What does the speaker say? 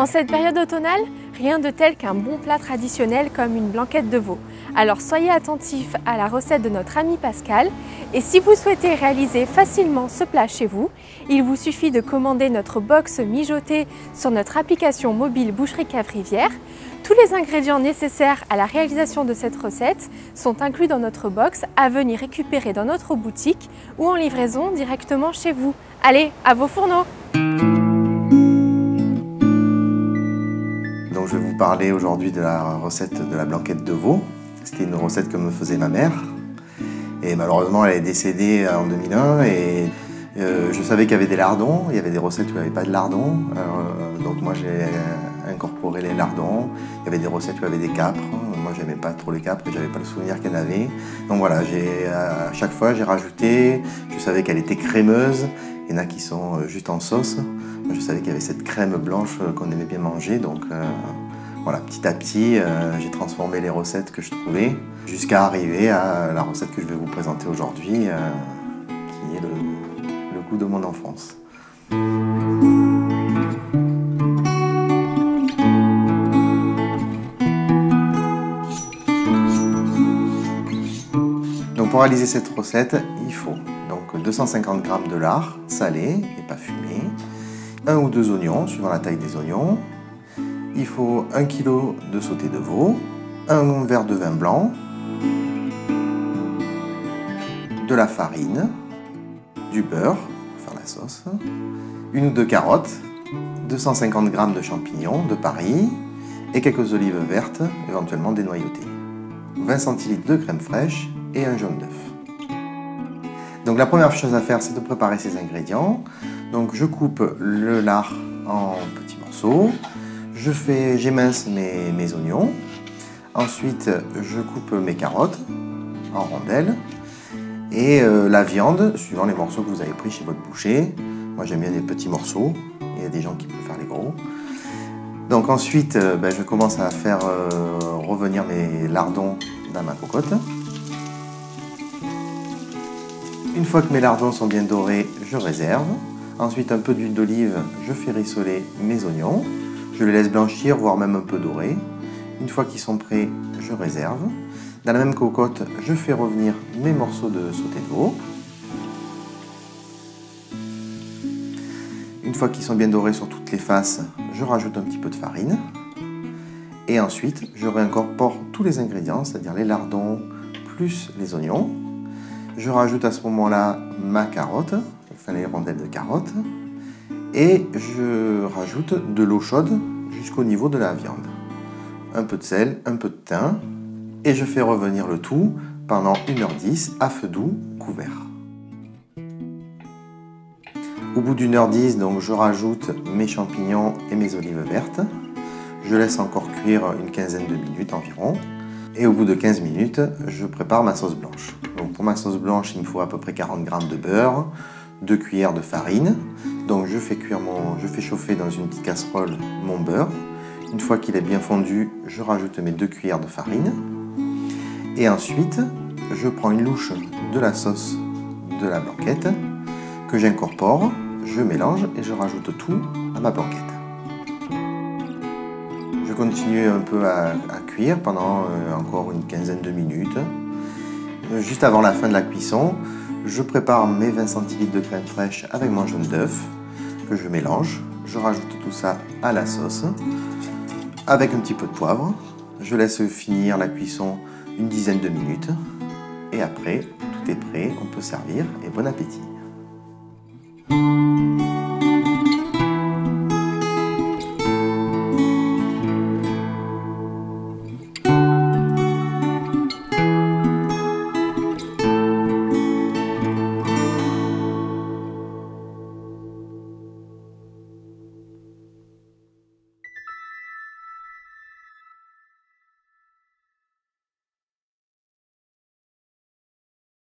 En cette période automnale, rien de tel qu'un bon plat traditionnel comme une blanquette de veau. Alors soyez attentifs à la recette de notre ami Pascal et si vous souhaitez réaliser facilement ce plat chez vous, il vous suffit de commander notre box mijotée sur notre application mobile Boucherie Cave Rivière. Tous les ingrédients nécessaires à la réalisation de cette recette sont inclus dans notre box à venir récupérer dans notre boutique ou en livraison directement chez vous. Allez, à vos fourneaux! Donc je vais vous parler aujourd'hui de la recette de la blanquette de veau. C'était une recette que me faisait ma mère. Et malheureusement, elle est décédée en 2001 et je savais qu'il y avait des lardons. Il y avait des recettes où il n'y avait pas de lardons. Donc moi, j'ai incorporé les lardons. Il y avait des recettes où il y avait des capres. Moi, j'aimais pas trop les capres et j'avais pas le souvenir qu'il y en avait. Donc voilà, à chaque fois, j'ai rajouté. Je savais qu'elle était crémeuse. Il y en a qui sont juste en sauce. Je savais qu'il y avait cette crème blanche qu'on aimait bien manger. Donc voilà, petit à petit, j'ai transformé les recettes que je trouvais jusqu'à arriver à la recette que je vais vous présenter aujourd'hui, qui est le goût de mon enfance. Donc pour réaliser cette recette, il faut donc 250 g de lard salé et pas fumé, 1 ou 2 oignons suivant la taille des oignons. Il faut 1 kg de sauté de veau, un verre de vin blanc, de la farine, du beurre pour faire la sauce, 1 ou 2 carottes, 250 g de champignons de Paris et quelques olives vertes, éventuellement dénoyautées, 20 cl de crème fraîche et un jaune d'œuf. Donc la première chose à faire, c'est de préparer ces ingrédients. Donc je coupe le lard en petits morceaux. J'émince mes oignons. Ensuite, je coupe mes carottes en rondelles. Et la viande, suivant les morceaux que vous avez pris chez votre boucher. Moi, j'aime bien les petits morceaux. Il y a des gens qui peuvent faire les gros. Donc ensuite, je commence à faire revenir mes lardons dans ma cocotte. Une fois que mes lardons sont bien dorés, je réserve. Ensuite, un peu d'huile d'olive, je fais rissoler mes oignons. Je les laisse blanchir, voire même un peu dorer. Une fois qu'ils sont prêts, je réserve. Dans la même cocotte, je fais revenir mes morceaux de sauté de veau. Une fois qu'ils sont bien dorés sur toutes les faces, je rajoute un petit peu de farine. Et ensuite, je réincorpore tous les ingrédients, c'est-à-dire les lardons plus les oignons. Je rajoute à ce moment-là ma carotte, enfin les rondelles de carotte. Et je rajoute de l'eau chaude jusqu'au niveau de la viande. Un peu de sel, un peu de thym. Et je fais revenir le tout pendant 1h10 à feu doux, couvert. Au bout d'1h10, donc, je rajoute mes champignons et mes olives vertes. Je laisse encore cuire une quinzaine de minutes environ. Et au bout de 15 minutes, je prépare ma sauce blanche. Donc pour ma sauce blanche, il me faut à peu près 40 g de beurre, 2 cuillères de farine. Donc je fais chauffer dans une petite casserole mon beurre. Une fois qu'il est bien fondu, je rajoute mes 2 cuillères de farine. Et ensuite, je prends une louche de la sauce de la blanquette que j'incorpore, je mélange et je rajoute tout à ma blanquette. Je continue un peu à cuire pendant encore une quinzaine de minutes. Juste avant la fin de la cuisson, je prépare mes 20 cl de crème fraîche avec mon jaune d'œuf que je mélange. Je rajoute tout ça à la sauce avec un petit peu de poivre. Je laisse finir la cuisson une dizaine de minutes. Et après, tout est prêt, on peut servir et bon appétit.